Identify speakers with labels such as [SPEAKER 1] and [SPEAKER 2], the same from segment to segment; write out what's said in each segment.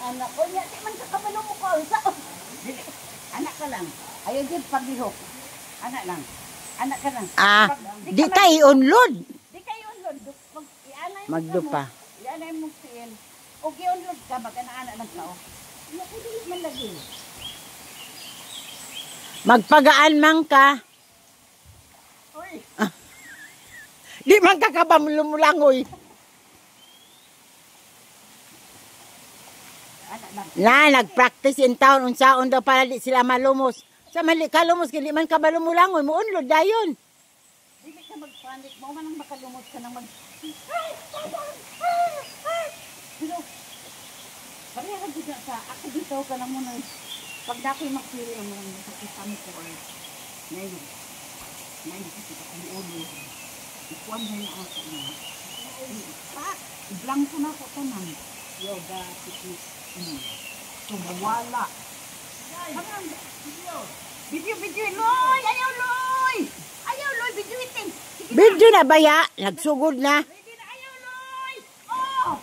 [SPEAKER 1] anak ko niya, di man kakabalo mo ko. Dili, anak ka lang. Ayaw din paglihok. Anak lang. Anak ka lang.
[SPEAKER 2] Di kayo unlod.
[SPEAKER 1] Di kayo unlod.
[SPEAKER 2] Magdupa.
[SPEAKER 1] Ianay mo siil. O giunlod ka, mag-anak lang ka. Hindi man lagi.
[SPEAKER 2] Magpagaan man ka.
[SPEAKER 1] Uy.
[SPEAKER 2] Di man kakabamulumulangoy. Nag-practice in town. Unsaon daw para di sila malumos. Sa mali ka lumos, hindi man ka balumulangoy. Muunlod dayon.
[SPEAKER 1] Hindi ka magpanik. Mo man ang makalumos ka nang Pero, pareha ka dito sa ako dito ka lang muna. Pag dako'y magsiri ang mga nakakisami ko ay ngayon. Ngayon kasi ang ulo. Ikuan na yung ako na. Blanco na ako tanan. Yoga, fitness. Tumawala. Video, Loy! Ayaw, Loy! Ayaw, Loy! Video itin!
[SPEAKER 2] Video na baya? Nagsugod na.
[SPEAKER 1] Ready na, ayaw, Loy! Oh!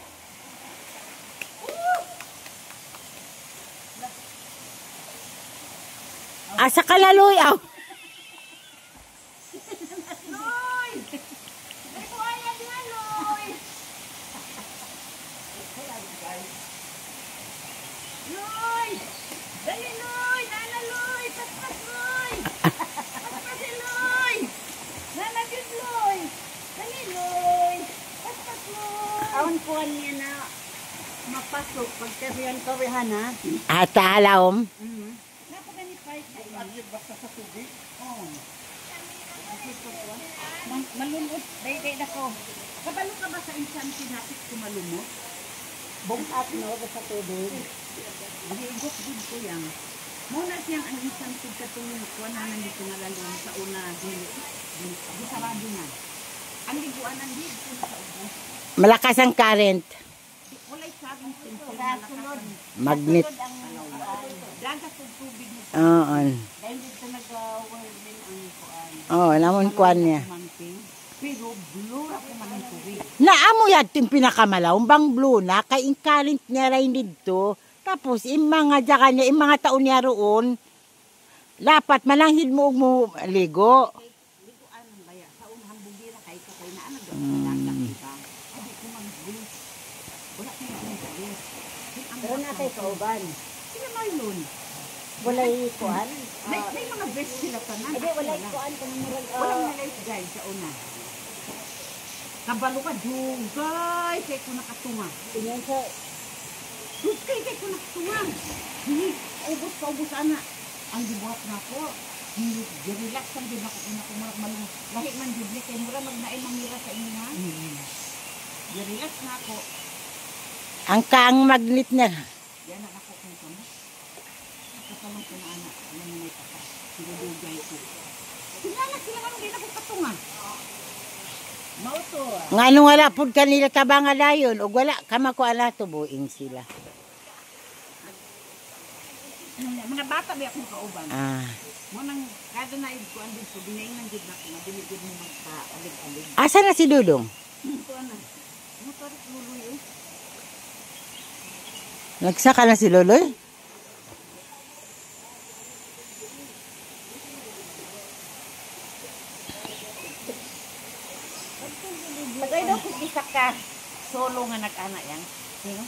[SPEAKER 2] Asa ka laloy, aw.
[SPEAKER 1] Loy! Dali ko ayaw niya, Loy! Loy! Dali, Loy! Nana, Loy! Paspas, Loy! Paspas si Loy! Nana, good, Loy! Dali, Loy! Paspas, Loy! Awan ko niya na mapasok pagkarihan kawihan, ha?
[SPEAKER 2] Ata halawom.
[SPEAKER 1] Napaganipay. Ay, agad basta sa tubig? Oo. Malumot. Day na ko. Kabalo ka ba sa insan sinapit ko malumot? Bungkat no, sa tubig. Higot din ko yan. Muna siyang ang insan katong kuwananan dito nga lalong sa una. Di sarado na. Ang liguan ang dito sa ubo.
[SPEAKER 2] Malakas ang current.
[SPEAKER 1] Walay sabing sunod.
[SPEAKER 2] Magnet.
[SPEAKER 1] Dagat sa tubig mo.
[SPEAKER 2] Oo.
[SPEAKER 1] Dahil dito nag-whirlwind ang kuan.
[SPEAKER 2] Oo, namon kuan niya.
[SPEAKER 1] Pero blue ako man ang tubig.
[SPEAKER 2] Naamo yatin pinakamalawom bang blue na kay in current niya rin dito. Tapos mga dyan niya, mga taon niya roon. Lapat malanghid mo ligo.
[SPEAKER 1] Liguan ang baya. Sa unang bugira kay kapay na ano dagat diba? Abi ko man blue. Wala kang blue.
[SPEAKER 2] Pero natay kauban.
[SPEAKER 1] Sila Marlon.
[SPEAKER 2] Walay kuan.
[SPEAKER 1] May mga best sila tanan.
[SPEAKER 2] Hindi, walay kuan.
[SPEAKER 1] Walang life guys sa una. Kabalo ka dugay kay ko nakatunga.
[SPEAKER 2] Tingnan sa
[SPEAKER 1] Dugay kay ko nakatunga. Hindi, ubos ana. Ang gibuhat na ko. Relax ang din ako kung ako malung. Lahi man dubli kay mura magnaay mangira sa inyo ha. Relax na ako.
[SPEAKER 2] ang kaang magnet na.
[SPEAKER 1] Yan ang ako kung ito. Nakatalong ko na anak. Alam mo may papa. Sinudugay ko. Sinala sila nga hindi na ko katunga. Mauto.
[SPEAKER 2] Nga nung wala po kanila tabanga dayon. O wala kama ko ala tubuing sila.
[SPEAKER 1] Mga bata ba akong kauban? Mo nang kada na ko andin po dinaingan gid na ko madiligid mo magpa-alig-alig.
[SPEAKER 2] Asa na si Dudong?
[SPEAKER 1] Ito na. Motor luloy.
[SPEAKER 2] Nagsaka na si Loloy?
[SPEAKER 1] Tagay daw kung isa ka solo nga nag-ana yan. Sino?